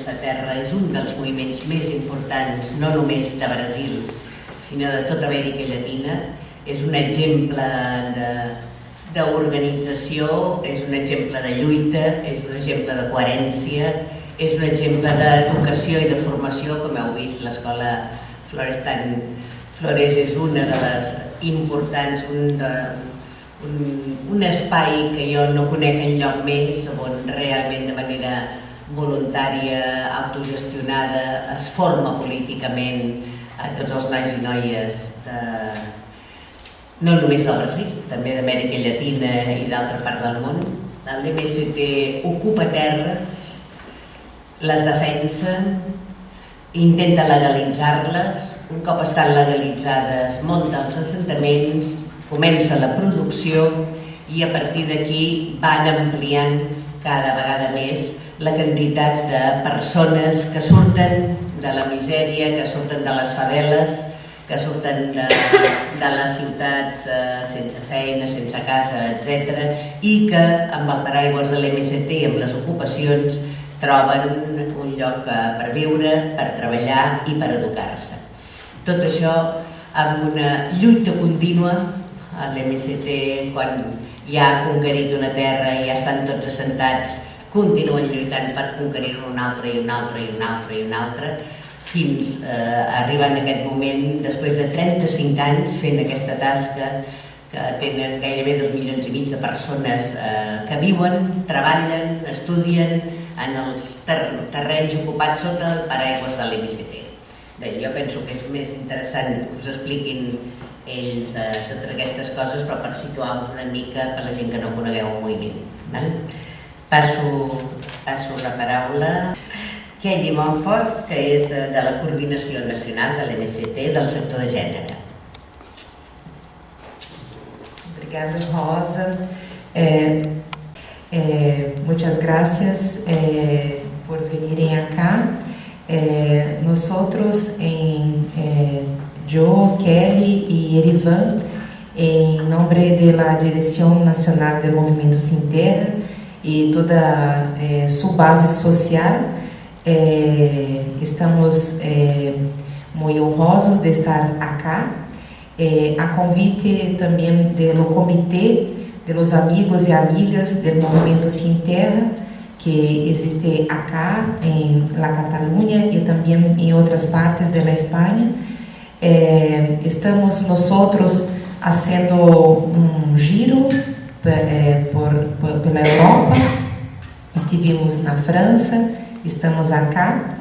Sense Terra és un dels moviments més importants, no només de Brasil, sinó de tota Amèrica Llatina. És un exemple d'organització, és un exemple de lluita, és un exemple de coherència, és un exemple d'educació i de formació. Com heu vist, l'escola Flores és una de les importants, un espai que jo no conec enlloc més, on realment de manera voluntària, autogestionada, es forma políticament a tots els nois i noies, no només del Brasil, també d'Amèrica Llatina i d'altra part del món. L'MST ocupa terres, les defensa, intenta legalitzar-les. Un cop estan legalitzades, munta els assentaments, comença la producció i a partir d'aquí van ampliant cada vegada més la quantitat de persones que surten de la misèria, que surten de les faveles, que surten de les ciutats sense feina, sense casa, etc. i que amb el paraigües de l'MST i amb les ocupacions troben un lloc per viure, per treballar i per educar-se. Tot això amb una lluita contínua. L'MST, quan ja ha conquerit una terra i ja estan tots assentats, continuen lluitant per conquerir-ne una altra i una altra i una altra i una altra, fins a arribar en aquest moment, després de 35 anys fent aquesta tasca, que tenen gairebé 2,5 milions de persones que viuen, treballen, estudien en els terrenys ocupats sota el paraigües de l'MST. Bé, jo penso que és més interessant que us expliquin ells totes aquestes coses, però per situar-vos una mica per la gent que no conegueu el moviment. Passo la paraula a Kelly Montfort, que és de la Coordinació Nacional de l'MST del sector de gènere. Obrigada, Rosa. Muchas gracias por venirem acá. Nosotros, yo, Kelly y Erivan, en nombre de la Dirección Nacional del Movimiento Sin Terra y toda su base social, estamos muy honrosos de estar acá, a convite también del Comité de los Amigos y Amigas del Movimiento Sin Terra, que existe acá en la Cataluña y también en otras partes de la España. Estamos nosotros haciendo un giro pela Europa. Estivemos na França, estamos acá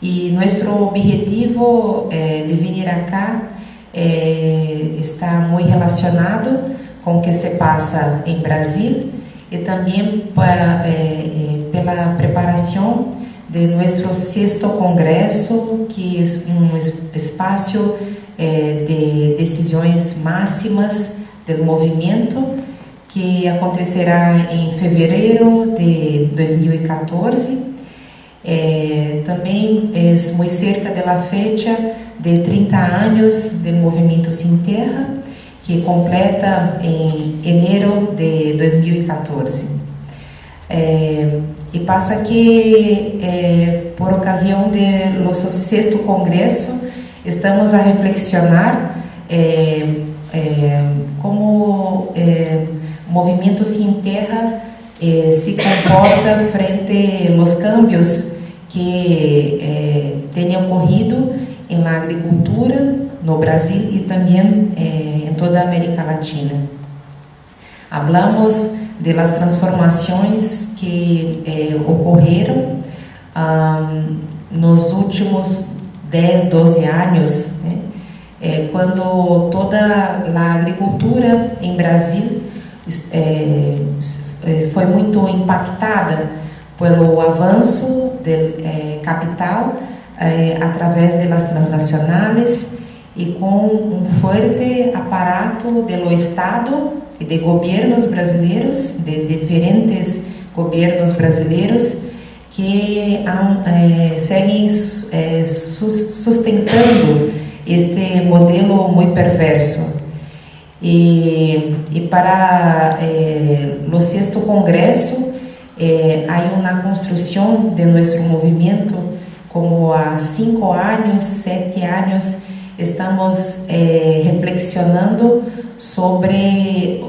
e nosso objetivo de vir acá está muito relacionado com o que se passa em Brasil e também pela preparação de nosso sexto congresso, que é espaço de decisões máximas do movimento, que acontecerá em fevereiro de 2014. Também é muito cerca da fecha de 30 anos do Movimento Sem Terra, que completa em enero de 2014. E passa que, por ocasião do nosso sexto congresso, estamos a reflexionar como o Movimento Sem Terra se comporta frente aos cambios que têm ocorrido na agricultura no Brasil e também em toda a América Latina. Hablamos de las transformações que ocorreram nos últimos 10, 12 anos, quando toda a agricultura em Brasil foi muito impactada pelo avanço do capital através das transnacionais e com um forte aparato do Estado e de governos brasileiros, de diferentes governos brasileiros que seguem sustentando este modelo muito perverso. E para o sexto congresso Há uma construção de nosso movimento, como há 5 anos, 7 anos, estamos reflexionando sobre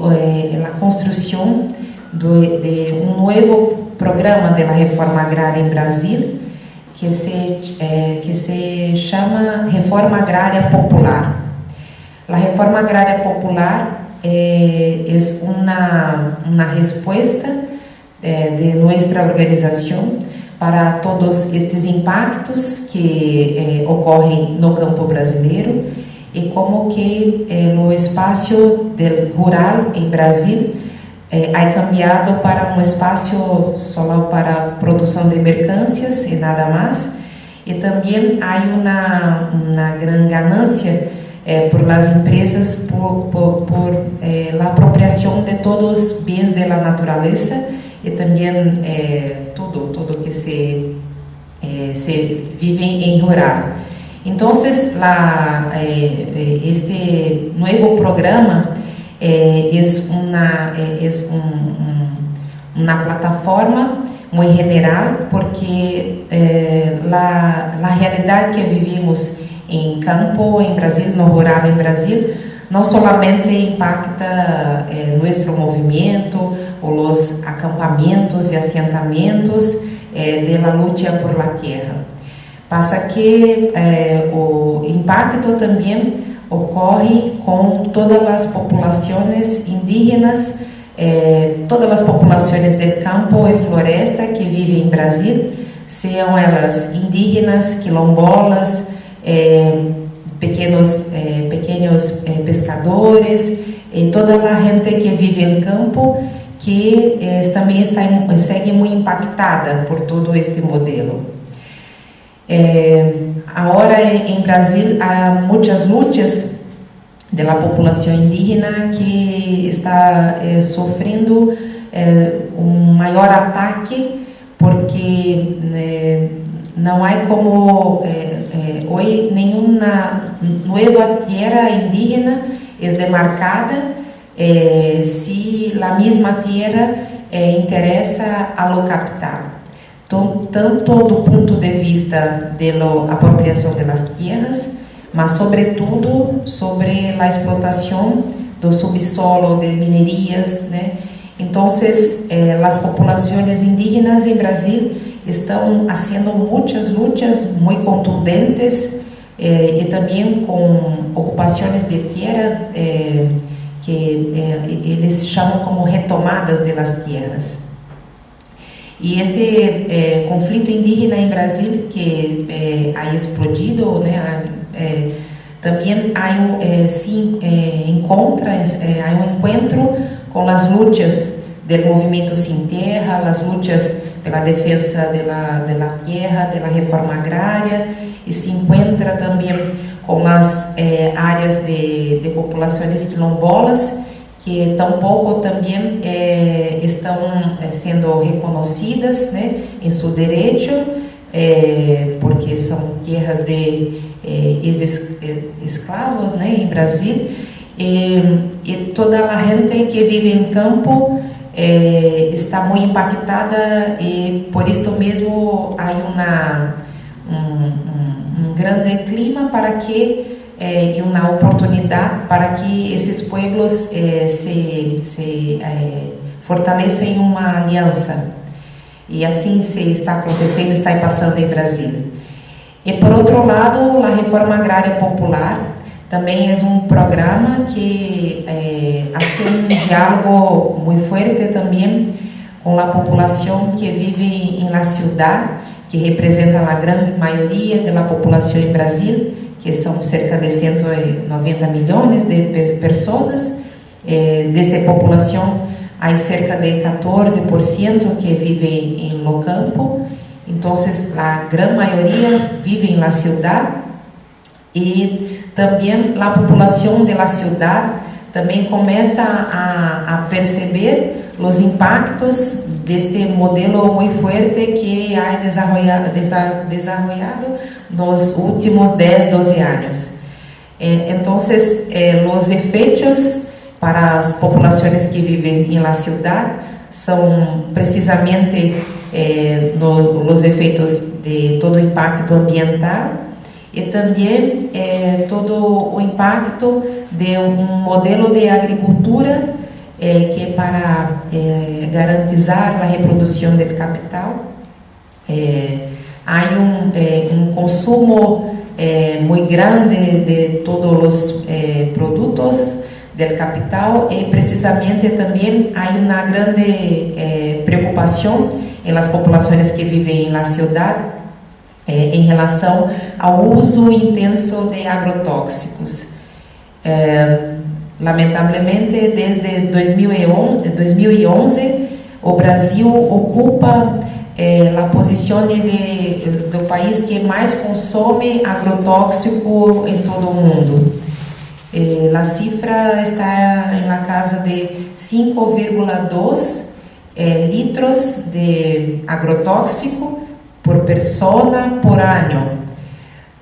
a construção de um novo programa de reforma agrária em Brasil, que se chama Reforma Agrária Popular. A Reforma Agrária Popular é uma resposta de nossa organização para todos estes impactos que ocorrem no campo brasileiro e como que o espaço rural em Brasil é cambiado para um espaço só para produção de mercâncias e nada mais. E também há uma grande ganância por as empresas por a apropriação de todos os bens da natureza e também tudo que se vive em rural. Então, este novo programa é uma plataforma muito general, porque a realidade que vivimos em campo, em Brasil, no rural em Brasil, não solamente impacta nosso movimento, os acampamentos e assentamentos da luta por la terra. Passa que o impacto também ocorre com todas as populações indígenas, todas as populações do campo e floresta que vivem em Brasil, sejam elas indígenas, quilombolas, pequenos pescadores, e toda a gente que vive em campo, que também segue muito impactada por todo este modelo. Agora em Brasil há muitas lutas da população indígena que está sofrendo um maior ataque, porque não há como hoje nenhuma nova terra indígena é demarcada se a mesma terra interessa a lo capital. Então, tanto do ponto de vista da apropriação das terras, mas sobretudo sobre a explotação do subsolo, de minerias, né? Então, as populações indígenas em Brasil estão fazendo muitas lutas muito contundentes e também com ocupações de terra que eles chamam como retomadas das terras. E este conflito indígena em Brasil que ha explodido, né, também há um encontro com as lutas do movimento sem terra, as lutas pela defesa da terra, da reforma agrária, e se encontra também com as áreas de populações quilombolas, que tampouco também estão sendo reconhecidas, né, em seu direito, porque são terras de escravos, né, em Brasil, e toda a gente que vive em campo está muito impactada, e por isso mesmo há um grande clima para que e uma oportunidade para que esses pueblos se fortaleçam em uma aliança. E assim se está acontecendo, está passando em Brasil. E por outro lado, a Reforma Agrária Popular também é um programa que faz um diálogo muito forte também com a população que vive em la ciudad, que representa a grande maioria da população em Brasil, que são cerca de 190 milhões de pessoas. Desta população, há cerca de 14% que vivem em lo campo. Então, a grande maioria vive na cidade. E também a população da cidade também começa a perceber os impactos deste modelo muito forte que ha desarrollado nos últimos 10, 12 anos. Então, os efeitos para as populações que vivem na cidade são precisamente os efeitos de todo o impacto ambiental e também todo o impacto de um modelo de agricultura que é para garantizar a reprodução do capital. Há um consumo muito grande de todos os produtos do capital e precisamente também há uma grande preocupação em las populações que vivem na cidade em relação ao uso intenso de agrotóxicos. Lamentavelmente, desde 2011, o Brasil ocupa a posição do país que mais consome agrotóxico em todo o mundo. A cifra está na casa de 5,2 litros de agrotóxico por pessoa por ano.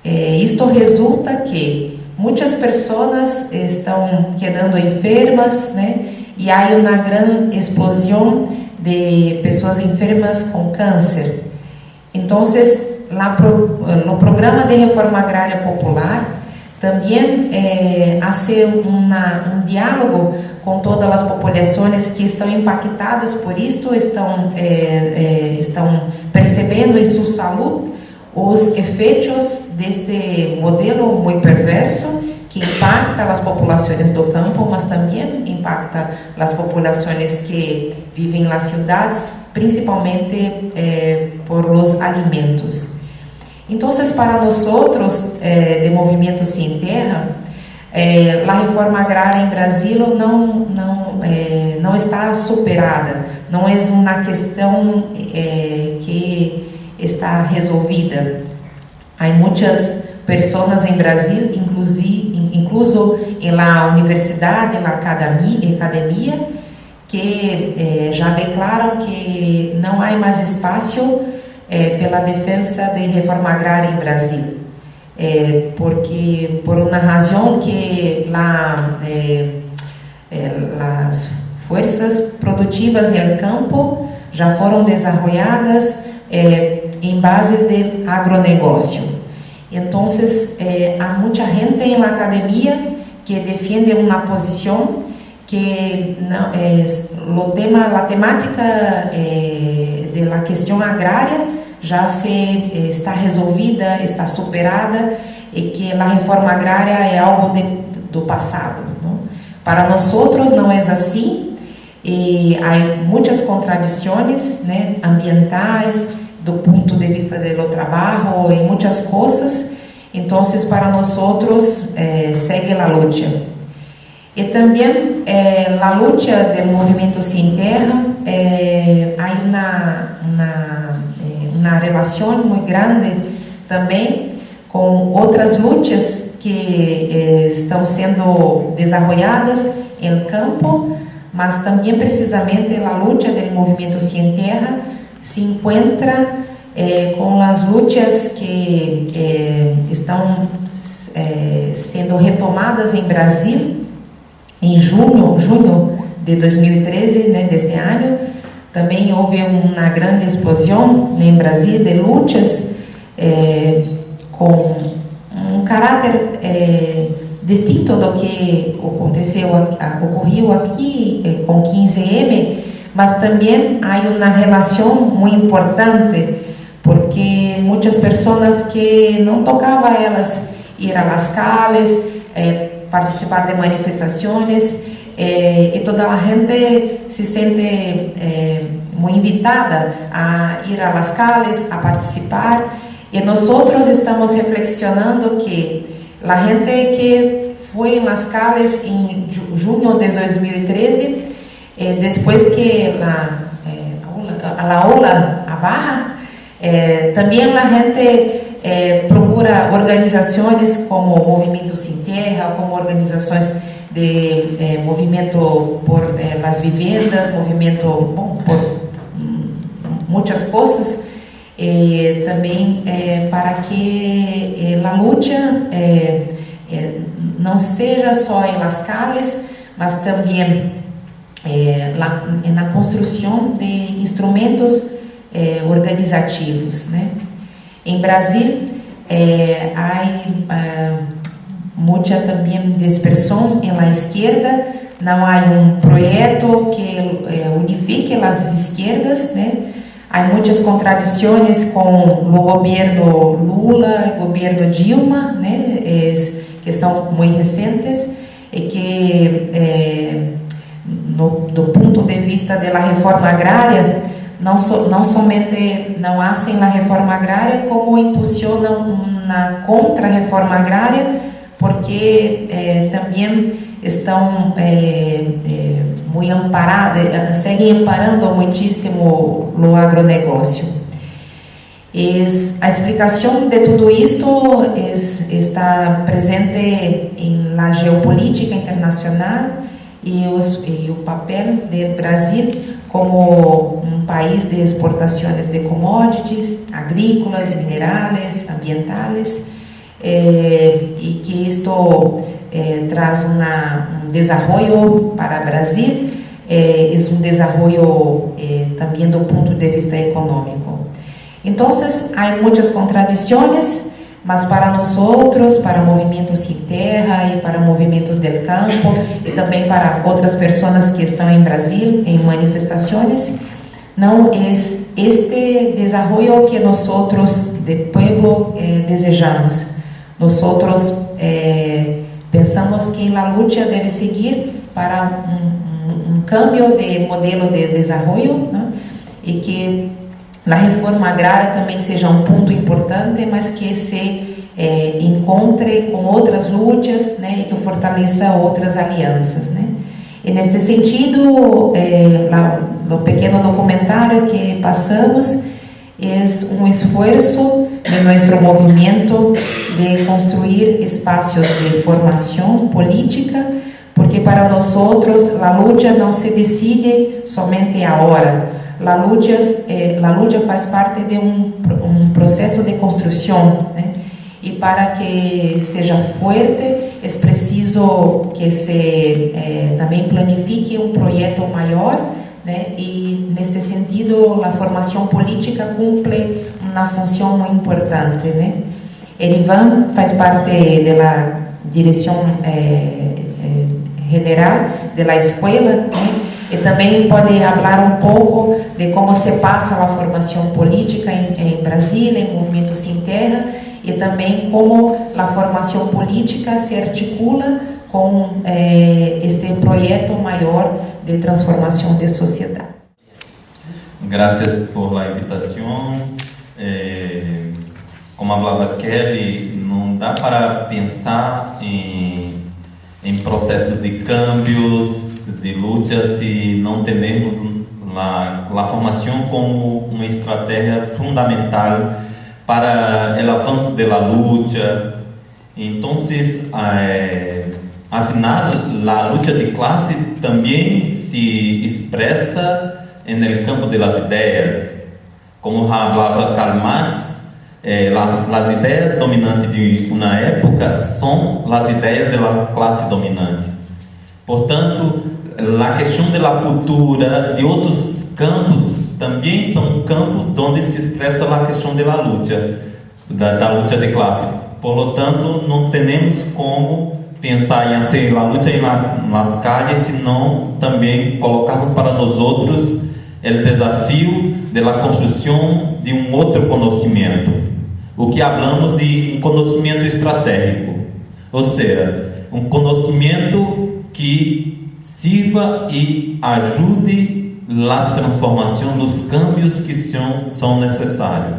Isto resulta que muitas pessoas estão quedando enfermas, né? E há uma grande explosão de pessoas enfermas com câncer. Então, no programa de reforma agrária popular, também hace um diálogo com todas as populações que estão impactadas por isto, estão percebendo em sua saúde os efeitos deste modelo muito perverso que impacta as populações do campo, mas também impacta as populações que vivem nas cidades, principalmente por os alimentos. Então, para nós, de Movimento Sem Terra, a reforma agrária em Brasil não está superada, não é uma questão que está resolvida. Há muitas pessoas em Brasil, incluso na universidade, na academia, que já declaram que não há mais espaço pela defesa de reforma agrária em Brasil, porque por uma razão que as forças produtivas no campo já foram desenvolvidas em bases de agronegócio. Então, há muita gente na academia que defende uma posição que a temática da questão agrária já está resolvida, está superada e que a reforma agrária é algo do passado. Não? Para nós não é assim e há muitas contradições, né, ambientais, do ponto de vista do trabalho e muitas coisas. Então, para nós segue a luta. E também a luta do Movimento Sem Terra, há uma relação muito grande também com outras lutas que estão sendo desenvolvidas no campo, mas também precisamente a luta do Movimento Sem Terra se encontra com as lutas que estão sendo retomadas em Brasil em junho de 2013, né, deste ano. Também houve uma grande explosão em Brasil de lutas com um caráter distinto do que ocorreu aqui com 15M, mas também há uma relação muito importante, porque muitas pessoas que não tocavam elas ir às calles, participar de manifestações, e toda a gente se sente muito invitada a ir às calles, a participar, e nós estamos reflexionando que a gente que foi nas calles em junho de 2013, depois que a ola abaja, também a gente procura organizações como Movimento Sem Terra, como organizações de movimento por las vivendas, movimento por muitas coisas, também para que a luta não seja só em las calles, mas também na construção de instrumentos organizativos, né? Em Brasil há muita também dispersão na esquerda, não há projeto que unifique as esquerdas, né? Há muitas contradições com o governo Lula e o governo Dilma, né? Que são muito recentes e que do ponto de vista da reforma agrária não somente não fazem a reforma agrária, como impulsionam uma contra-reforma agrária, porque também estão muito amparados, seguem amparando muitíssimo o agronegócio. A explicação de tudo isto está presente na geopolítica internacional e o papel do Brasil como um país de exportações de commodities agrícolas, minerais, ambientais, e que isto traz um desenvolvimento para o Brasil, é um desenvolvimento também do ponto de vista econômico. Então, há muitas contradições, mas para nós outros, para movimentos sem terra e para movimentos del campo e também para outras pessoas que estão em Brasil em manifestações, não é este desenvolvimento que nós outros de pueblo desejamos. Nós outros pensamos que a luta deve seguir para um cambio de modelo de desenvolvimento, né? E que a reforma agrária também seja um ponto importante, mas que se encontre com outras lutas, né, e que fortaleça outras alianças, né? E neste sentido, no pequeno documentário que passamos é um esforço de nosso movimento de construir espaços de formação política, porque para nós outros a luta não se decide somente agora. A luta faz parte de um processo de construção, né? E para que seja forte, é preciso que se também planifique um projeto maior, né? E neste sentido, a formação política cumpre uma função muito importante, né? Erivan faz parte da direção general da escola, né? E também pode falar um pouco de como se passa a formação política em Brasil, em movimentos sem terra, e também como a formação política se articula com este projeto maior de transformação de sociedade. Gracias por la invitación. Como falava Kelly, não dá para pensar em processos de cambios, de lutas, se não temos a formação como uma estratégia fundamental para o avanço da luta. Então, afinal, a luta de classe também se expressa no campo das ideias. Como falava Karl Marx, as ideias dominantes de uma época são as ideias da classe dominante. Portanto, a questão da cultura de outros campos também são campos onde se expressa a questão da luta, da luta de classe. Por lo tanto, não temos como pensar em fazer a luta nas calles, senão também colocarmos para nós outros o desafio da construção de um outro conhecimento. O que falamos de um conhecimento estratégico, ou seja, um conhecimento que sirva e ajude a transformação dos cambios que são necessários.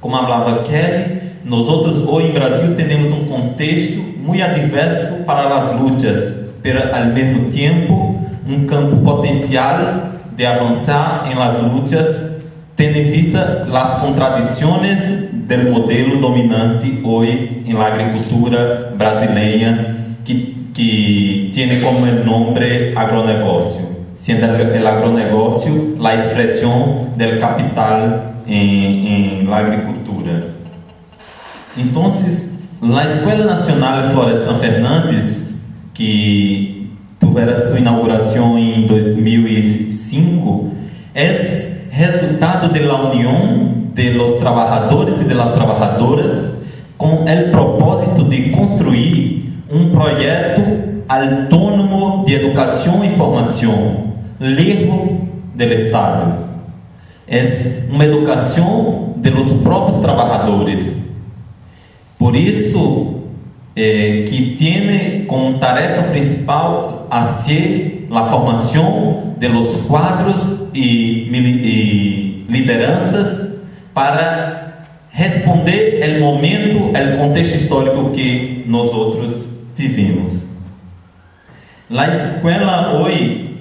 Como falava Kelly, nós outros hoje em Brasil temos um contexto muito adverso para as lutas, mas ao mesmo tempo um campo potencial de avançar em las lutas, tendo em vista as contradições do modelo dominante hoje em la agricultura brasileira, que tem como nome agronegócio, sendo o agronegócio a expressão do capital em la agricultura. Então, a Escola Nacional Florestan Fernandes, que tu tuvera sua inauguração em 2005, é resultado da união de los trabajadores e de las trabajadoras com o propósito de construir um projeto autônomo de educação e formação, lejos do Estado. É uma educação de los próprios trabalhadores. Por isso, que tem como tarefa principal hacer a formação de los quadros e lideranças para responder ao momento, ao contexto histórico que nós outros vivemos. A escola hoje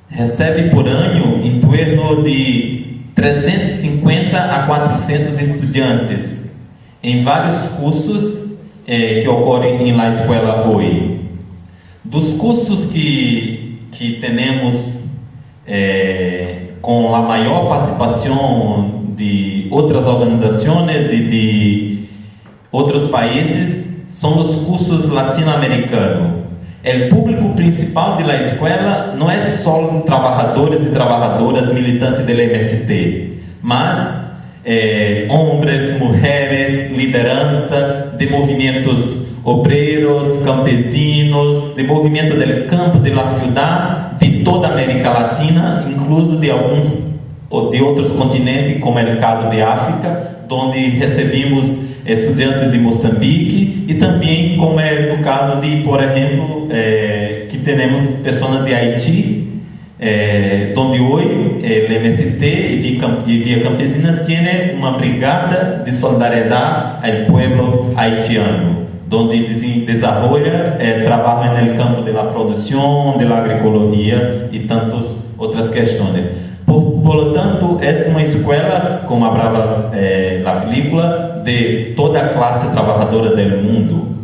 recebe por ano em torno de 350 a 400 estudantes em vários cursos que ocorrem em la escola hoje. Dos cursos que temos com a maior participação de outras organizações e de outros países são os cursos latino-americanos. O público principal da escola não é só trabalhadores e trabalhadoras militantes do MST, mas homens, mulheres, liderança de movimentos obreiros, campesinos, de movimento do campo, da cidade, de toda a América Latina, incluso de alguns de outros continentes, como é o caso de África, onde recebemos estudantes de Moçambique, e também como é o caso de, por exemplo, que temos pessoas de Haiti, onde hoje o MST e Via Campesina tem uma brigada de solidariedade ao povo haitiano, onde desenvolve trabalho no campo da produção, da agroecologia e tantas outras questões. Por lo tanto, esta é uma escola, como hablaba na película, de toda a classe trabalhadora do mundo.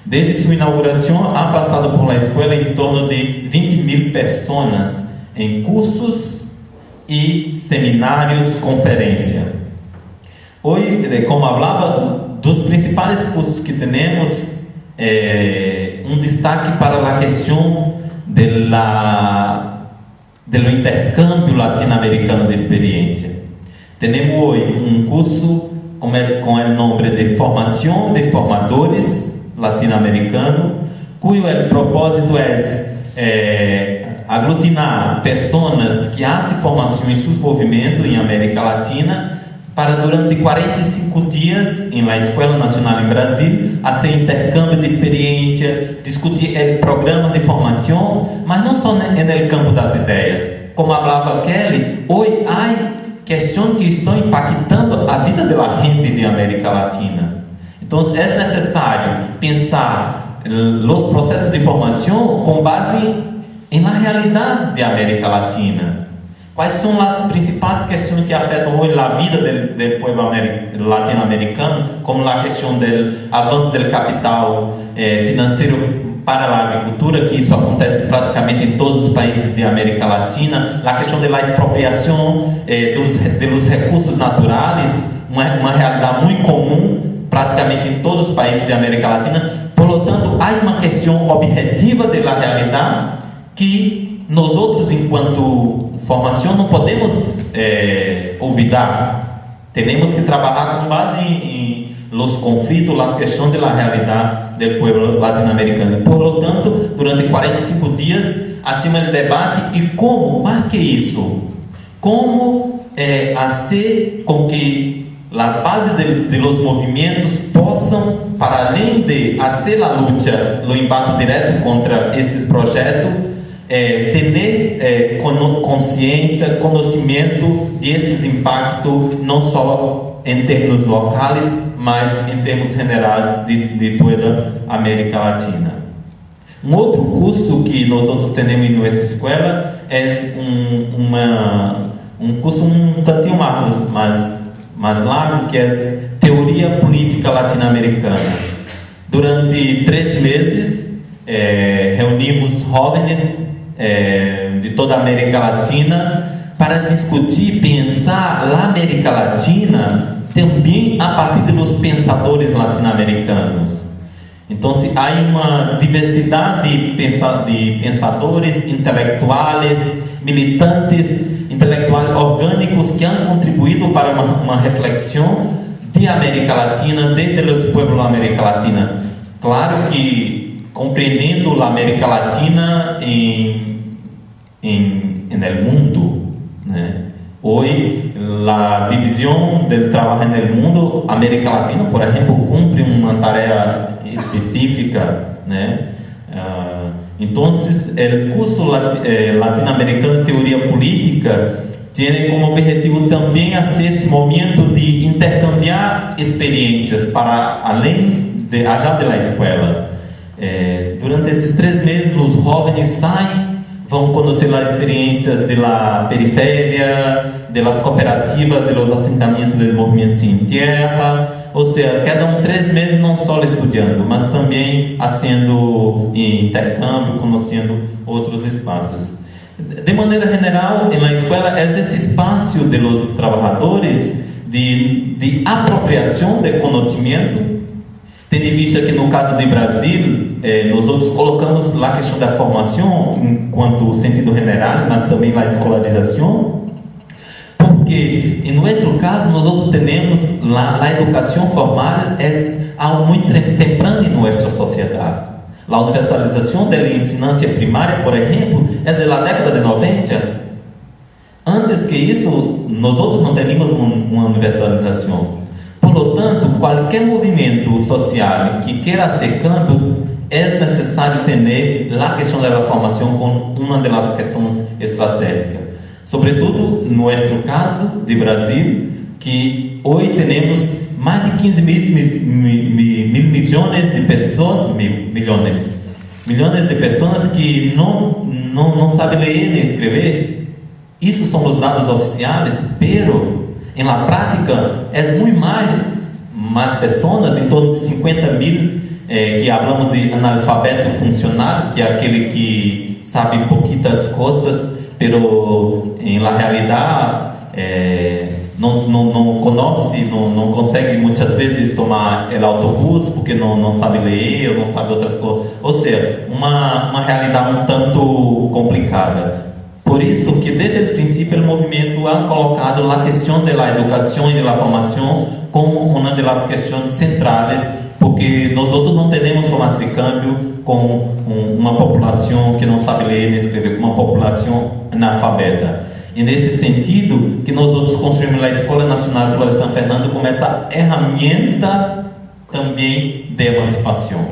Desde sua inauguração, ha passado por la escola em torno de 20.000 pessoas em cursos e seminários, conferências. Hoje, como falava, dos principais cursos que temos, um destaque para a questão do intercâmbio latino-americano de experiência. Temos hoje um curso com o nome de Formação de Formadores Latino-Americanos, cujo propósito é aglutinar pessoas que fazem formação em seus movimentos em América Latina para durante 45 dias em la Escola Nacional em Brasil fazer intercâmbio de experiência, discutir programas de formação, mas não só no campo das ideias. Como falava Kelly, hoje há questões que estão impactando a vida da gente de América Latina. Então é necessário pensar os processos de formação com base na realidade da América Latina. Quais são as principais questões que afetam hoje a vida do povo latino-americano, como a questão do avanço do capital financeiro para a agricultura, que isso acontece praticamente em todos os países da América Latina, a questão da expropriação dos recursos naturais, uma realidade muito comum praticamente em todos os países da América Latina. Por lo tanto, há uma questão objetiva da realidade que nós outros, enquanto formação, não podemos olvidar. Temos que trabalhar com base em los conflitos, as questões da realidade do povo latino-americano. Por lo tanto, durante 45 dias, acima do debate e como, mais que isso, como fazer com que as bases de los movimentos possam, para além de fazer a luta, o embate direto contra estes projetos, ter consciência, conhecimento destes impactos, não só em termos locais, mas em termos generais de toda a América Latina. Um outro curso que nós outros temos em nossa escola é um curso um tantinho mais largo, que é Teoria Política Latino-Americana. Durante 3 meses, reunimos jovens de toda a América Latina para discutir, pensar a América Latina também a partir dos pensadores latino-americanos. Então, há uma diversidade de pensadores, intelectuais, militantes, intelectuais orgânicos que han contribuído para uma reflexão de América Latina, desde os pueblos da América Latina. Claro que compreendendo a América Latina el mundo, né? Hoy, a divisão do trabalho no mundo, América Latina, por exemplo, cumpre uma tarefa específica, né? Então, o curso latino-americano de teoria política tem como objetivo também ser esse momento de intercambiar experiências para além allá de la escola. Durante esses 3 meses, os jovens saem, vão conhecer as experiências da periferia, das cooperativas, dos assentamentos do movimento Sem Terra. Ou seja, cada 3 meses não só estudando, mas também fazendo intercâmbio, conhecendo outros espaços. De maneira geral, na escola é esse espaço dos trabalhadores de apropriação de conhecimento. Tendo em vista que no caso do Brasil, nós outros colocamos a questão da formação enquanto sentido geral, mas também a escolarização, porque em nosso caso nós outros temos a educação formal é algo muito temprano em nossa sociedade. A universalização da ensinância primária, por exemplo, é da década de 90. Antes que isso, nós outros não tínhamos uma universalização. Por lo tanto, qualquer movimento social que queira ser cambio, é necessário ter a questão da formação como uma das questões estratégicas. Sobretudo, no nosso caso de Brasil, que hoje temos mais de 15 mil milhões de pessoas, milhões de pessoas que não sabem ler nem escrever. Isso são os dados oficiais, pero em la prática é muito mais pessoas, em torno de 50 mil, que falamos de analfabeto funcional, que é aquele que sabe pouquitas coisas, pero em la realidade não conhece, não consegue muitas vezes tomar o autobus porque não sabe ler ou não sabe outras coisas. Ou seja, uma realidade um tanto complicada. Por isso que desde o princípio o movimento ha colocado a questão da educação e da formação como uma das questões centrais, porque nós outros não temos como fazer câmbio com uma população que não sabe ler nem escrever, com uma população analfabeta. E nesse sentido que nós outros construímos a Escola Nacional Florestan Fernando como essa ferramenta também de emancipação,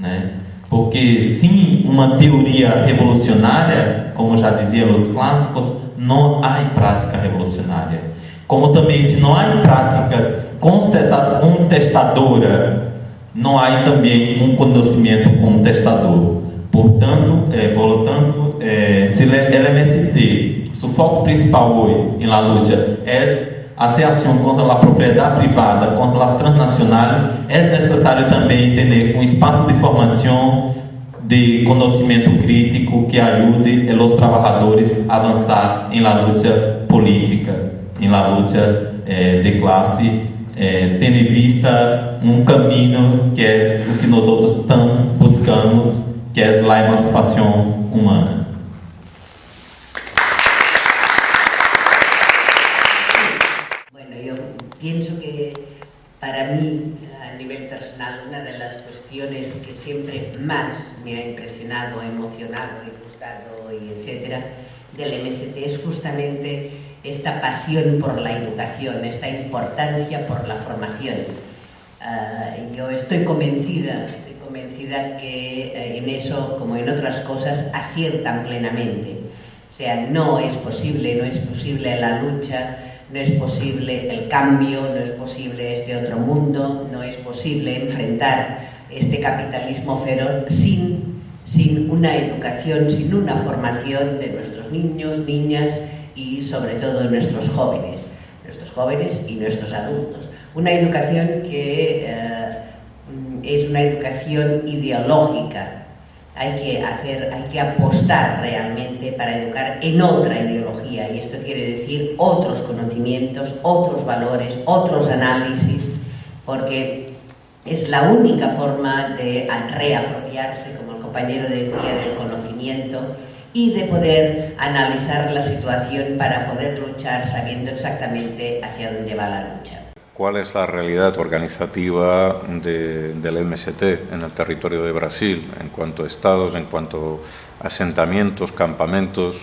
né? Porque sem uma teoria revolucionária, como já diziam os clássicos, não há prática revolucionária. Como também, se não há práticas contestadoras, não há também um conhecimento contestador. Portanto, se o MST, o foco principal hoje na luta é a ação contra a propriedade privada, contra as transnacionais, é necessário também ter um espaço de formação, de conhecimento crítico que ajude os trabalhadores a avançar na luta política, na luta de classe, tendo em vista um caminho que é o que nós outros buscamos, que é a emancipação humana. Pienso que para mí, a nivel personal, una de las cuestiones que siempre más me ha impresionado, emocionado y gustado y etcétera del MST es justamente esta pasión por la educación, esta importancia por la formación. Yo estoy convencida que en eso, como en otras cosas, aciertan plenamente. O sea, no es posible la lucha, no es posible el cambio, no es posible este otro mundo, no es posible enfrentar este capitalismo feroz sin una educación, sin una formación de nuestros niños, niñas y sobre todo de nuestros jóvenes y nuestros adultos. Una educación que es una educación ideológica. Hay que apostar realmente para educar en otra ideología, y esto quiere decir otros conocimientos, otros valores, otros análisis, porque Es la única forma de reapropiarse, como el compañero decía, del conocimiento y de poder analizar la situación para poder luchar sabiendo exactamente hacia dónde va la lucha. ¿Cuál es la realidad organizativa del MST en el territorio de Brasil, en cuanto a estados, en cuanto a asentamientos, campamentos?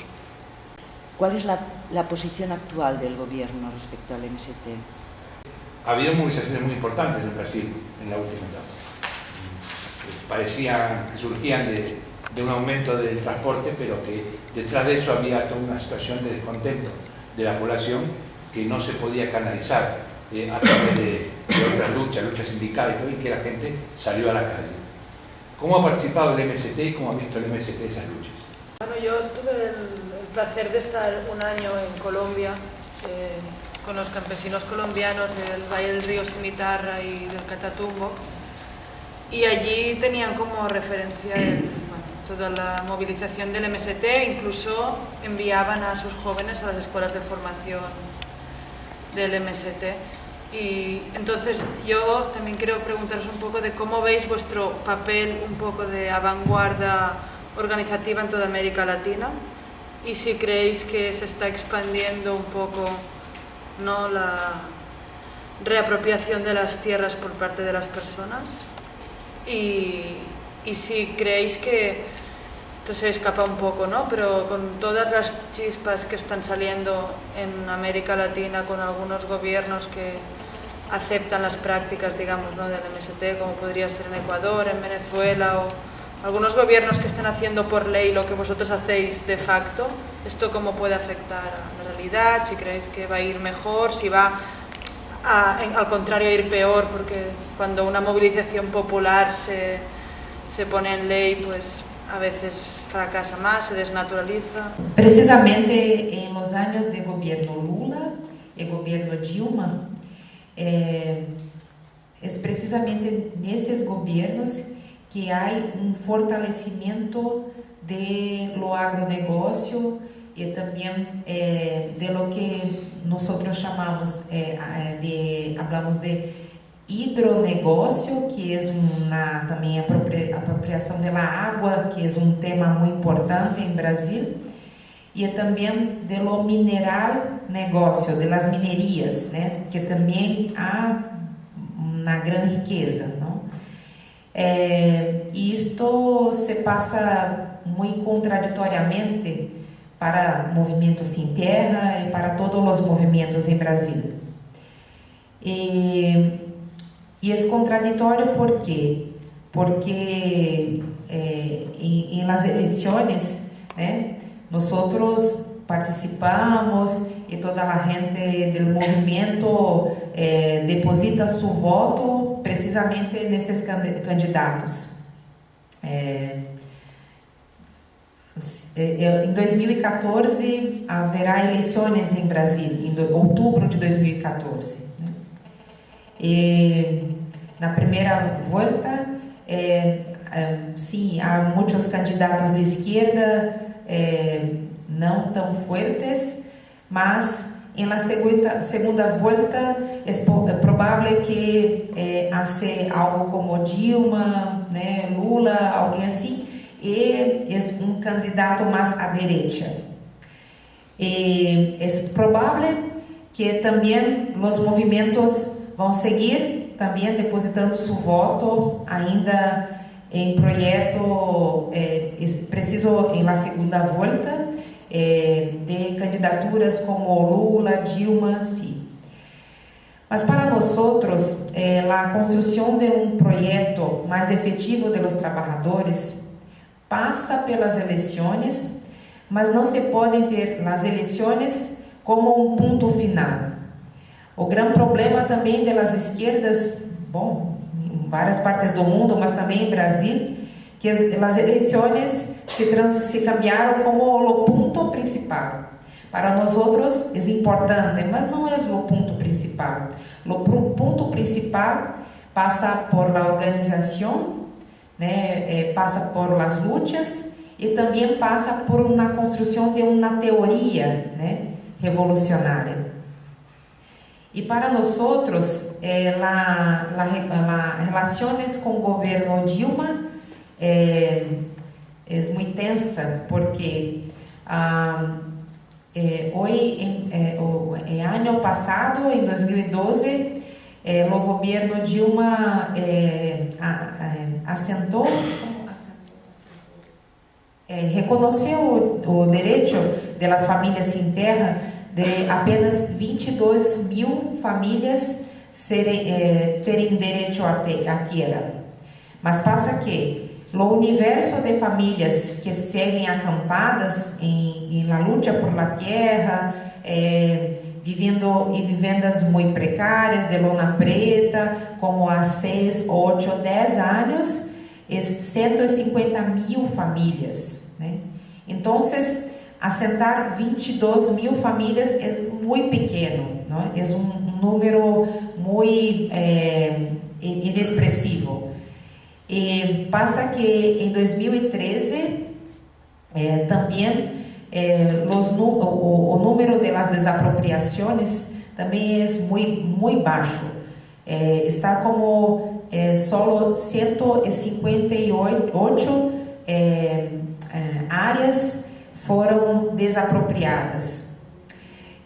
¿Cuál es la posición actual del gobierno respecto al MST? Ha habido movilizaciones muy importantes en Brasil en la última etapa. Parecían que surgían de un aumento del transporte, pero que detrás de eso había toda una situación de descontento de la población que no se podía canalizar a través de otras luchas sindicales, y que la gente salió a la calle. ¿Cómo ha participado el MST y cómo ha visto el MST esas luchas? Bueno, yo tuve el placer de estar un año en Colombia con los campesinos colombianos del Valle del Río Cimitarra y del Catatumbo, y allí tenían como referencia toda la movilización del MST, incluso enviaban a sus jóvenes a las escuelas de formación del MST. Y entonces yo también quiero preguntaros un poco de cómo veis vuestro papel un poco de vanguardia organizativa en toda América Latina, y si creéis que se está expandiendo un poco, ¿no?, la reapropiación de las tierras por parte de las personas, y si creéis que esto se escapa un poco, ¿no?, pero con todas las chispas que están saliendo en América Latina, con algunos gobiernos que aceptan las prácticas, digamos, ¿no?, del MST, como podría ser en Ecuador, en Venezuela, o algunos gobiernos que están haciendo por ley lo que vosotros hacéis de facto, ¿esto cómo puede afectar a la realidad? Si creéis que va a ir mejor, si va al contrario a ir peor, porque cuando una movilización popular se pone en ley, pues a veces fracasa más, se desnaturaliza. Precisamente en los años de gobierno Lula y gobierno Dilma, es precisamente en estos gobiernos que hay un fortalecimiento de lo agronegócio y también de lo que nosotros llamamos, hablamos de hidronegócio, que es también apropiación de la agua, que es un tema muy importante en Brasil, y también de lo mineral negócio, de las minerías, né, que también hay una gran riqueza, ¿no? Y esto se pasa muy contradictoriamente para Movimiento Sin Tierra y para todos los movimientos en Brasil. Y es contradictorio porque en las elecciones, né, nosotros participamos y toda la gente del movimiento deposita su voto precisamente en estos candidatos. Em 2014 haverá eleições em Brasil, em outubro de 2014. Na primeira volta, sim, há muitos candidatos de esquerda não tão fortes, mas em la segunda volta é provável que hace algo como Dilma, né, Lula, alguém assim, e é candidato mais à direita. É provável que também os movimentos vão seguir também depositando seu voto ainda em projeto preciso em la segunda volta de candidaturas como Lula, Dilma, sim. Mas para nós, a construção de um projeto mais efetivo de los trabalhadores passa pelas eleições, mas não se podem ter as eleições como um ponto final. O grande problema também das esquerdas, bom, em várias partes do mundo, mas também em Brasil, que as eleições se cambiaram como o ponto principal. Para nós outros é importante, mas não é o ponto principal. O ponto principal passa por la organização, né, passa por las lutas e também passa por uma construção de uma teoria, né, revolucionária. Y para nosotros, las relaciones con el gobierno Dilma es muy tensa, porque hoy, el año pasado, en 2012, el gobierno Dilma reconoció el derecho de las familias sin tierra de apenas 22.000 famílias terem direito a tierra. Mas passa que o universo de famílias que seguem acampadas em la luta por la tierra, vivendo em vivendas muito precárias, de lona preta, como há 6, 8, 10 anos, é 150.000 famílias, né? Então, assentar 22.000 famílias é muito pequeno, não é? É um número muito inexpressivo. E passa que em 2013 também o número de las desapropriações também é muito baixo. Está como só 158 áreas foram desapropriadas.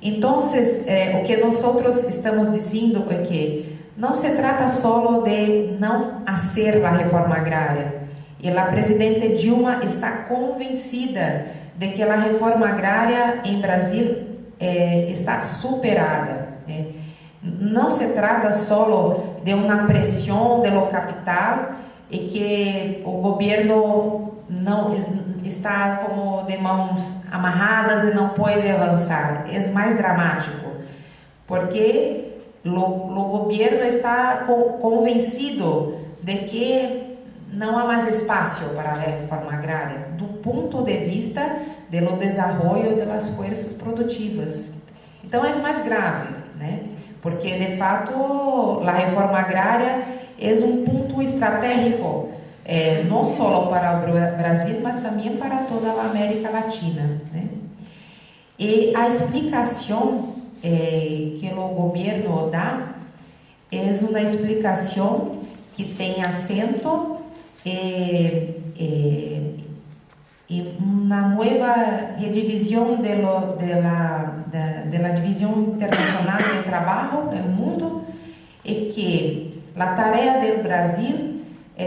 Então, o que nós estamos dizendo é que não se trata só de não fazer a reforma agrária. E a presidente Dilma está convencida de que a reforma agrária em Brasil está superada. Não se trata só de uma pressão do capital e que o governo não está como de mãos amarradas e não pode avançar. É mais dramático, porque o governo está convencido de que não há mais espaço para a reforma agrária, do ponto de vista do desenvolvimento das forças produtivas. Então é mais grave, né? Porque de fato a reforma agrária é um ponto estratégico, não só para o Brasil, mas também para toda a América Latina, né? E a explicação que o governo dá é uma explicação que tem assento na nova redivisão da divisão internacional de trabalho no mundo, e que a tarefa do Brasil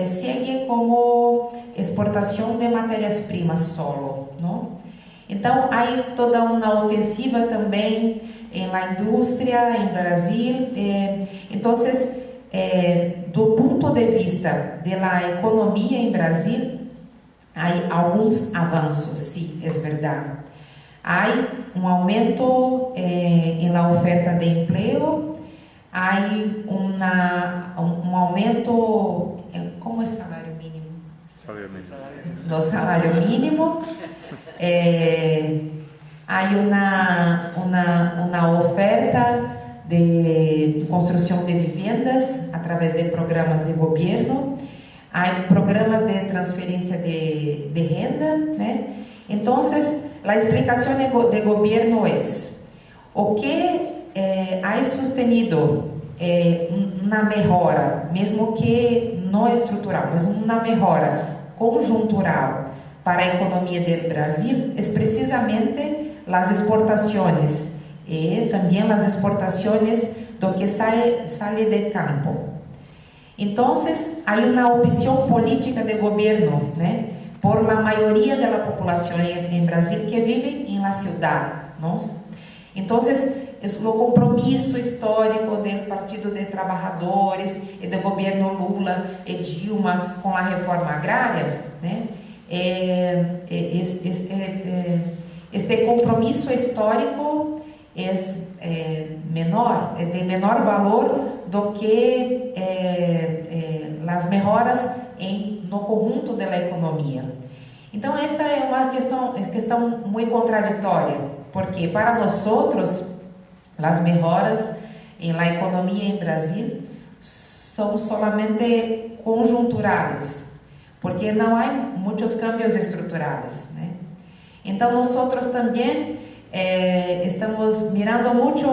segue como exportação de matérias-primas solo, não? Então, há toda uma ofensiva também na indústria em Brasil. Então, do ponto de vista da economia em Brasil, há alguns avanços, sim, é verdade. Há um aumento na oferta de emprego, há um aumento, como é salário mínimo? Do salário mínimo. Há uma oferta de construção de vivendas através de programas de governo, há programas de transferência de renda, né? Então, a explicação de governo é o que há sustenido uma melhora, mesmo que não estrutural, mas uma melhora conjuntural para a economia do Brasil, é precisamente as exportações e também as exportações do que sai de campo. Então, há uma opção política de governo, né, por la maioria da população em Brasil que vive em la cidade, não? Então, o compromisso histórico do Partido de Trabalhadores e do governo Lula e Dilma com a reforma agrária, né, este compromisso histórico é menor, é de menor valor do que as melhoras no conjunto da economia. Então, esta é uma questão muito contraditória, porque para nós outros, as melhoras na economia em Brasil são solamente conjunturais, porque não há muitos cambios estruturais, né? Então, nós outros também estamos mirando muito,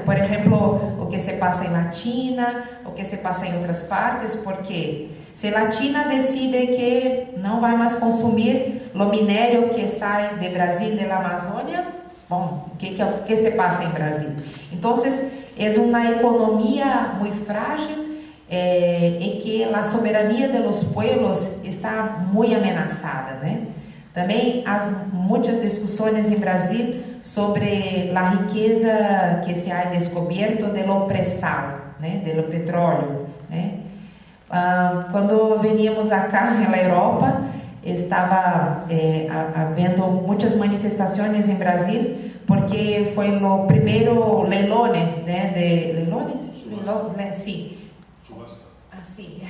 por exemplo, o o que se passa na China, o que se passa em outras partes, porque se a China decide que não vai mais consumir o minério que sai de Brasil, da Amazônia, bom, o que se passa em Brasil? Então, é uma economia muito frágil e que a soberania dos pueblos está muito ameaçada, né? Também há muitas discussões em Brasil sobre a riqueza que se ha descoberto do pré-sal, né? Do petróleo, né? Quando veníamos acá na Europa, estava havendo muitas manifestações em Brasil, porque foi o primeiro leilone, né? Sim. Assim,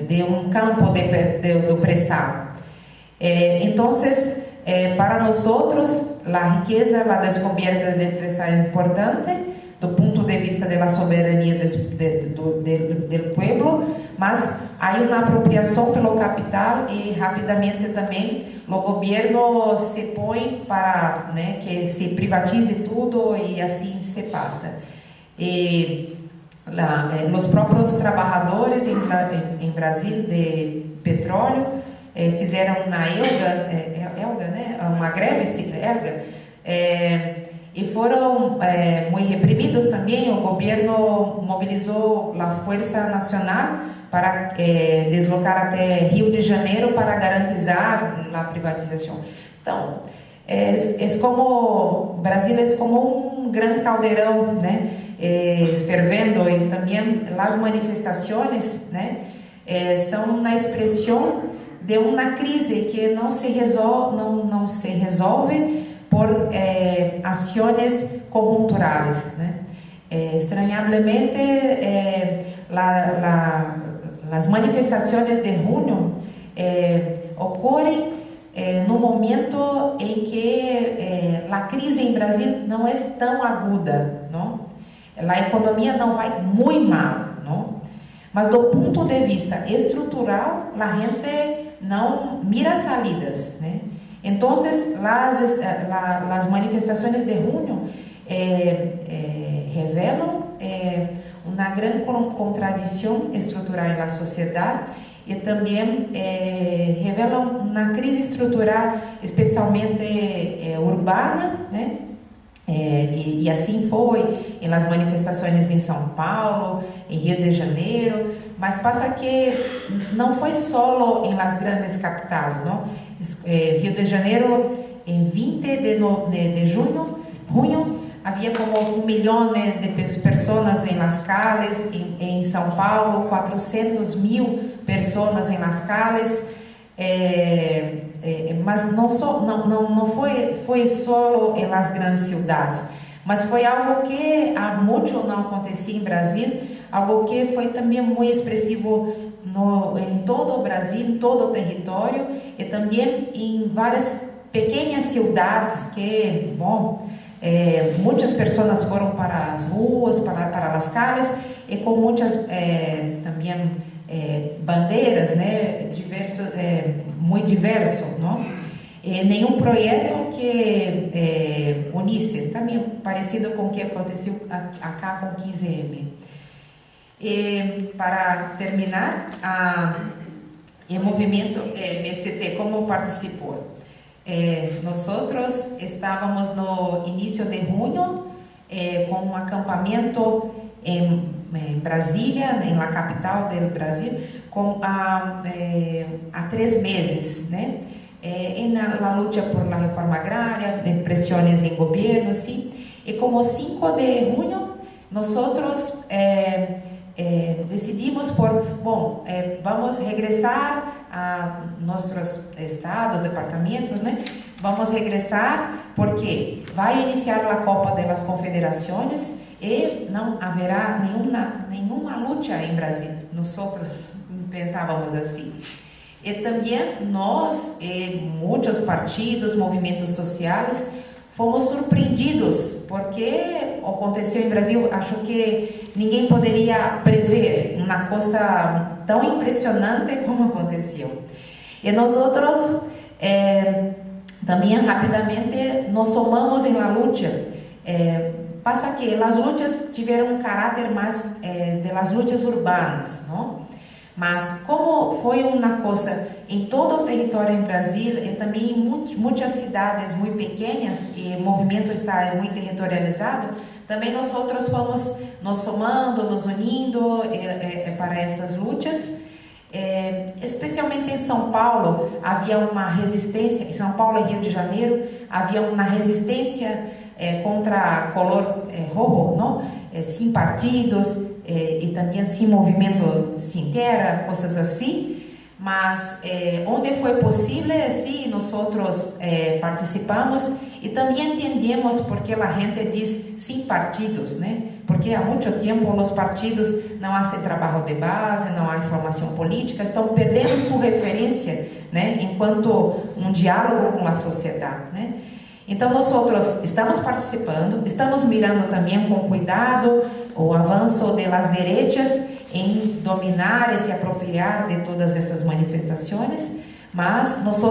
de um campo do pré-sal. Então, para nós, a riqueza, a descoberta do pré-sal é importante, do ponto de vista da soberania do pueblo, mas há uma apropriação pelo capital e rapidamente também o governo se põe para, né, que se privatize tudo e assim se passa. Os próprios trabalhadores em Brasil de petróleo fizeram uma elga, né, uma greve, e foram muito reprimidos também. O governo mobilizou a Força Nacional para deslocar até Rio de Janeiro para garantizar a privatização. Então, como Brasil é como um grande caldeirão, né, fervendo, e também as manifestações, né, são uma expressão de uma crise que não se resolve por ações conjunturais, né? Estranhamente, as manifestações de junho ocorrem no momento em que a crise em Brasil não é tão aguda, não? A economia não vai muito mal, não? Mas do ponto de vista estrutural, a gente não mira salidas, né? Então, as manifestações de junho revelam uma grande contradição estrutural na sociedade e também revelam uma crise estrutural, especialmente urbana, né? E assim foi nas manifestações em São Paulo, em Rio de Janeiro, mas passa que não foi só em las grandes capitais, não? Rio de Janeiro, em 20 de junho, havia como 1 milhão de pessoas em las calles. Em São Paulo, 400 mil pessoas em las calles. Mas não foi só em las grandes cidades, mas foi algo que há muito não acontecia em Brasil, algo que foi também muito expressivo em todo o Brasil, em todo o território, e também em várias pequenas cidades que, muitas pessoas foram para as ruas, para as calles, e com muitas também bandeiras, né, muito diverso, não? Nenhum projeto que unisse, também parecido com o que aconteceu acá com 15M. Para terminar, o movimento MST, como participou? Nós estávamos no início de junho com um acampamento em Brasília, na capital do Brasil, há 3 meses, né? Na luta por la reforma agrária, pressões em governo, sim. E como 5 de junho, nós decidimos vamos regressar a nossos estados, departamentos, né? Vamos regressar porque vai iniciar a Copa das Confederações e não haverá nenhuma luta em Brasil. Nós pensávamos assim. E também nós, muitos partidos, movimentos sociais, fomos surpreendidos, porque aconteceu em Brasil, acho que ninguém poderia prever uma coisa tão impressionante como aconteceu. E nós também rapidamente nos somamos na luta, pasa que as lutas tiveram um caráter mais de las lutas urbanas, não? Mas como foi uma coisa em todo o território em Brasil e também em muitas cidades muito pequenas e o movimento está muito territorializado, também nós fomos nos somando, nos unindo para essas lutas. Especialmente em São Paulo havia uma resistência, em São Paulo e Rio de Janeiro havia uma resistência contra color rojo, não? Sem partidos e também sem movimento sem terra, coisas assim. Mas onde foi possível, sim, nós participamos e também entendemos porque a gente diz sem partidos, né? Porque há muito tempo os partidos não fazem trabalho de base, não há formação política, estão perdendo sua referência, né? Enquanto um diálogo com a sociedade, né? Então nós estamos participando, estamos mirando também com cuidado o avanço das direitas em dominar e se apropriar de todas essas manifestações, mas nós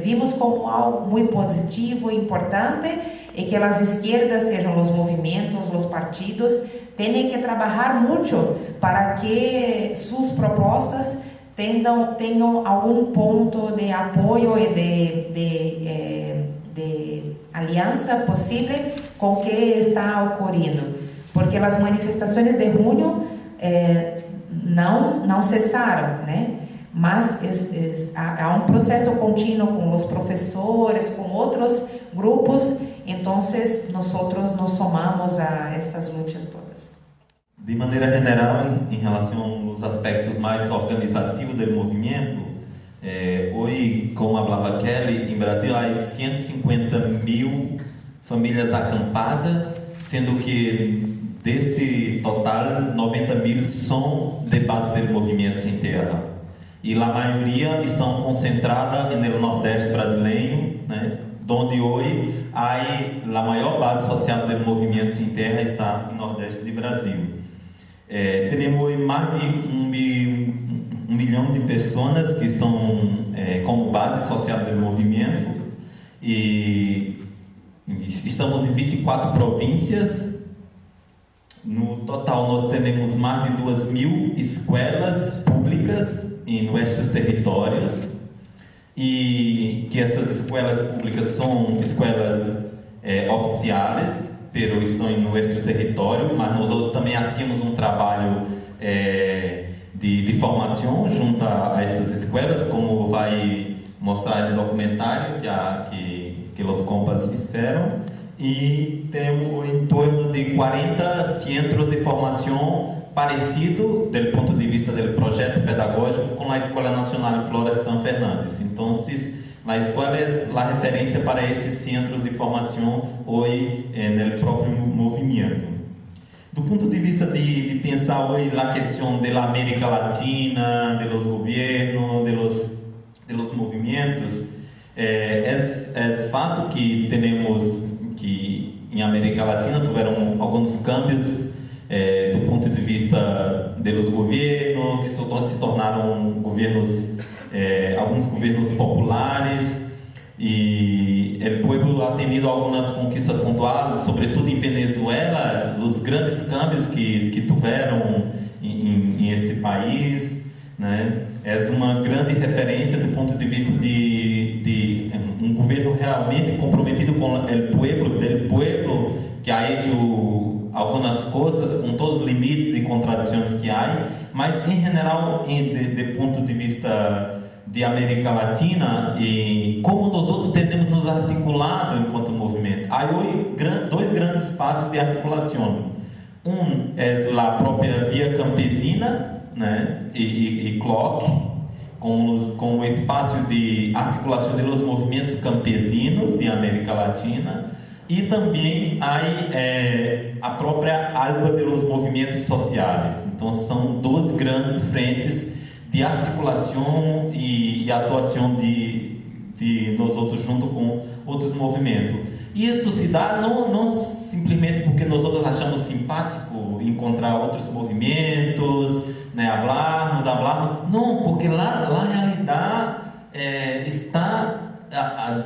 vimos como algo muito positivo e importante e que as esquerdas, sejam os movimentos, os partidos, têm que trabalhar muito para que suas propostas tenham algum ponto de apoio e de aliança possível com o que está ocorrendo, porque as manifestações de junho não cessaram, né? Mas há um processo contínuo com os professores, com outros grupos, então nós nos somamos a essas lutas todas. De maneira general, em relação aos aspectos mais organizativos do movimento, hoje, como falava Kelly, em Brasil há 150.000 famílias acampadas, sendo que deste total, 90.000 são de base do movimento sem terra. E a maioria estão concentradas no Nordeste brasileiro, né? Onde hoje a maior base social do movimento sem terra está no Nordeste do Brasil. Temos mais de 1 milhão de pessoas que estão como base social do movimento e estamos em 24 províncias. No total, nós temos mais de 2.000 escolas públicas em nossos territórios e que essas escolas públicas são escolas oficiais, pero estão em nossos territórios, mas nós outros também hacemos um trabalho de formação junto a essas escolas, como vai mostrar no documentário que os compas fizeram. E temos em torno de 40 centros de formação parecido, do ponto de vista do projeto pedagógico, com a Escola Nacional Florestan Fernandes. Então, a escola é a referência para estes centros de formação hoje no próprio movimento. Do ponto de vista de pensar hoje a questão da América Latina, dos governos, dos movimentos, é fato que temos que em América Latina tiveram alguns câmbios do ponto de vista dos governos, que se tornaram governos, alguns governos populares, e o povo ha tenido algumas conquistas pontuais, sobretudo em Venezuela, os grandes câmbios que tiveram em este país, né? É uma grande referência do ponto de vista de um governo realmente comprometido com o pueblo, que ha hecho algumas coisas com todos os limites e contradições que há, mas em geral, de ponto de vista de América Latina, e como nós outros temos nos articulado enquanto movimento. Há hoje dois grandes espaços de articulação. Um é a própria Via Campesina, né, e CLOC, com o espaço de articulação dos movimentos campesinos de América Latina, e também a própria ALBA dos movimentos sociais. Então são duas grandes frentes de articulação e atuação de nós outros junto com outros movimentos. E isso se dá não simplesmente porque nós outros achamos simpático encontrar outros movimentos, né, hablarmos, não, porque lá a realidade está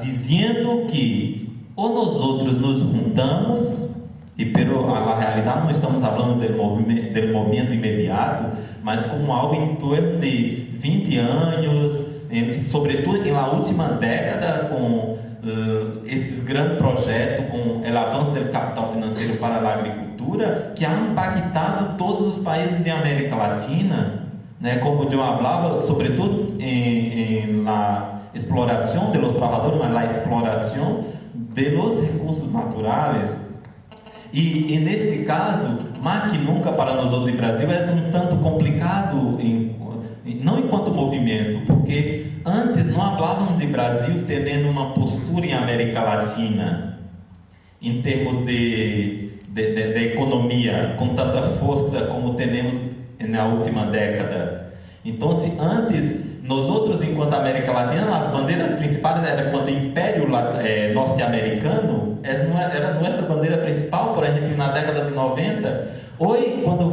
dizendo que ou nós outros nos juntamos pero a realidade não estamos falando do movimento imediato, mas como algo em torno de 20 anos, sobretudo na última década, com esses grandes projetos, com o avanço do capital financeiro para a agricultura, que han impactado todos os países da América Latina, né? Como eu falava, sobretudo na exploração de los trabalhadores, mas na exploração de los recursos naturais. E neste caso, mais que nunca para nós do Brasil, é um tanto complicado, não enquanto movimento, porque antes não falávamos de Brasil tendo uma postura em América Latina, em termos de economia, com tanta força como temos na última década. Então, antes, nós outros, enquanto América Latina, as bandeiras principais eram quando o Império norte-americano era nossa bandeira principal, por exemplo, na década de 90. Hoje, quando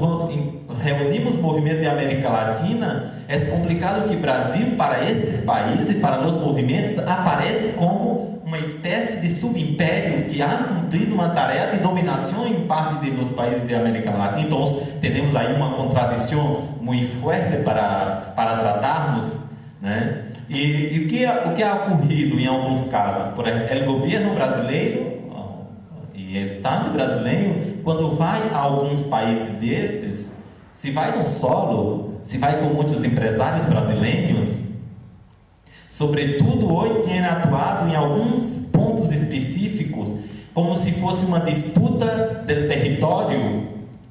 reunimos o movimento de América Latina, é complicado que o Brasil, para estes países, para os movimentos, aparece como uma espécie de subimpério que ha cumprido uma tarefa de dominação em parte dos países da América Latina. Então, temos aí uma contradição muito forte para tratarmos, né? E o que ha ocorrido em alguns casos? Por exemplo, o governo brasileiro e o Estado brasileiro, quando vai a alguns países destes, se vai no solo, se vai com muitos empresários brasileiros, sobretudo hoje tem atuado em alguns pontos específicos, como se fosse uma disputa do território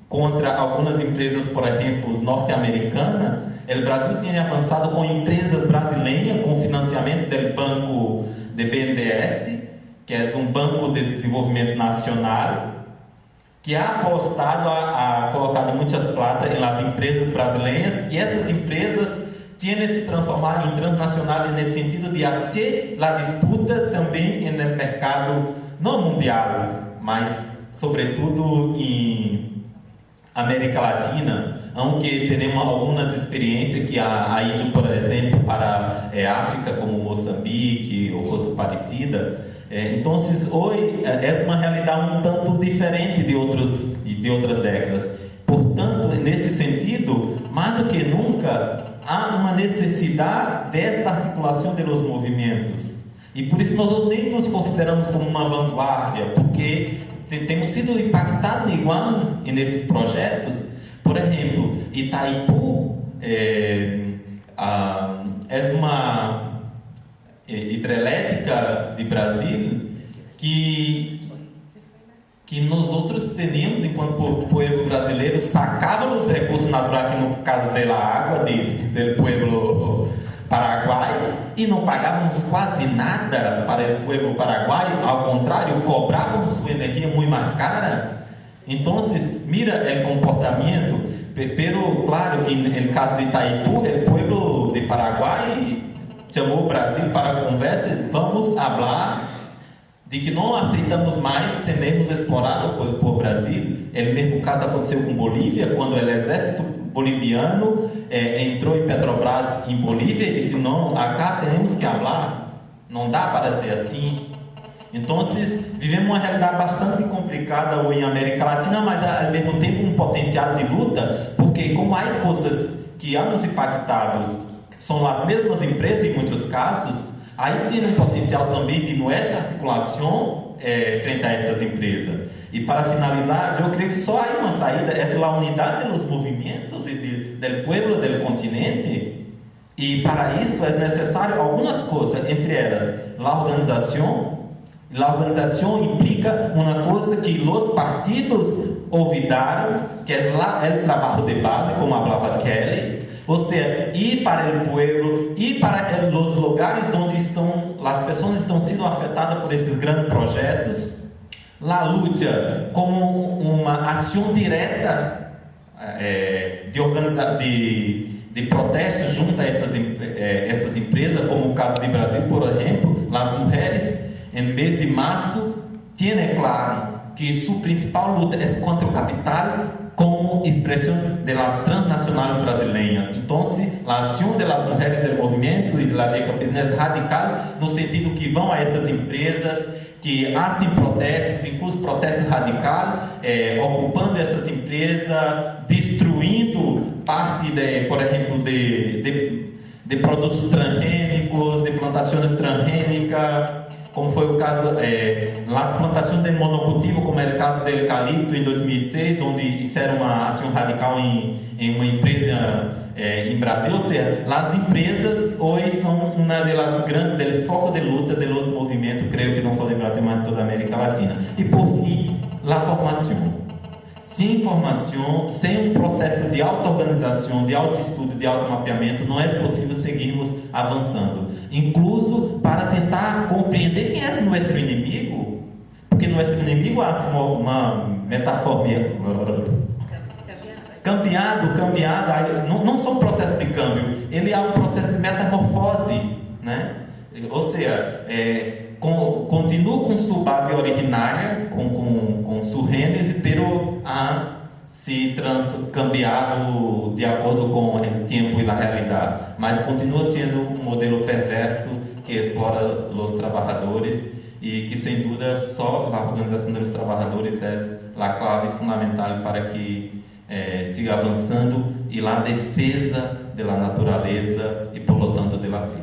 contra algumas empresas, por exemplo, norte-americanas. O Brasil tem avançado com empresas brasileiras, com financiamento do banco de BNDES, que é um banco de desenvolvimento nacional, que ha apostado, ha colocado muitas platas nas empresas brasileiras, e essas empresas têm se transformado em transnacionais nesse sentido de fazer a disputa também no mercado não mundial, mas sobretudo em América Latina, aunque temos algumas experiências que ha ido, por exemplo, para África, como Moçambique ou coisa parecida. Então, hoje é uma realidade um tanto diferente de outras décadas. Portanto, nesse sentido, mais do que nunca, há uma necessidade desta articulação dos movimentos. E por isso nós nem nos consideramos como uma vanguarda, porque temos sido impactados igual nesses projetos. Por exemplo, Itaipu é uma hidrelétrica de Brasil que nós outros teníamos, enquanto povo brasileiro, sacávamos os recursos naturais, que no caso da água do povo paraguai, e não pagávamos quase nada para o povo paraguai, ao contrário, cobrávamos sua energia muito mais cara. Então, mira o comportamento, pero claro que no caso de Itaipu, o povo de Paraguai chamou o Brasil para a conversa. Vamos falar de que não aceitamos mais sermos explorados por Brasil. O mesmo caso aconteceu com Bolívia, quando o exército boliviano entrou em Petrobras em Bolívia e disse: não, acá temos que falar, não dá para ser assim. Então, vivemos uma realidade bastante complicada hoje em América Latina, mas ao mesmo tempo um potencial de luta, porque como há coisas que há nos impactados, são as mesmas empresas em muitos casos, aí tem um potencial também de nossa articulação frente a estas empresas. E para finalizar, eu creio que só há uma saída, é a unidade dos movimentos e do povo do continente, e para isso é necessário algumas coisas, entre elas a organização. A organização implica uma coisa que os partidos olvidaram, que é o trabalho de base, como falava Kelly. Ou seja, ir para o povo, ir para os lugares onde as pessoas estão sendo afetadas por esses grandes projetos. A luta como uma ação direta de protesto junto a essas empresas, como o caso do Brasil, por exemplo. As mulheres, em mês de março, têm claro que sua principal luta é contra o capital, como expressão das transnacionais brasileiras. Então, a ação das mulheres do movimento e da beca business radical, no sentido que vão a essas empresas, que há sim protestos, incluso protestos radicais, ocupando essas empresas, destruindo parte, por exemplo, de produtos transgênicos, de plantações transgênicas, como foi o caso nas plantações de monocultivo, como é o caso do eucalipto em 2006, onde fizeram uma ação radical em uma empresa em Brasil. Ou seja, as empresas hoje são uma das grandes del foco de luta de los movimentos, creio que não só do Brasil, mas de toda a América Latina. E por fim, a formação. Sem informação, sem um processo de auto-organização, de autoestudo, de automapeamento, não é possível seguirmos avançando. Incluso para tentar compreender quem é nosso inimigo, porque nosso inimigo há uma metáfora cambiado, não só um processo de câmbio, ele há um processo de metamorfose, né? Ou seja, continua com sua base originária, com sua gênese, pero ha se cambiado de acordo com o tempo e a realidade, mas continua sendo um modelo perverso que explora os trabalhadores e que, sem dúvida, só a organização dos trabalhadores é a clave fundamental para que siga avançando e a defesa da natureza e, por lo tanto, da vida.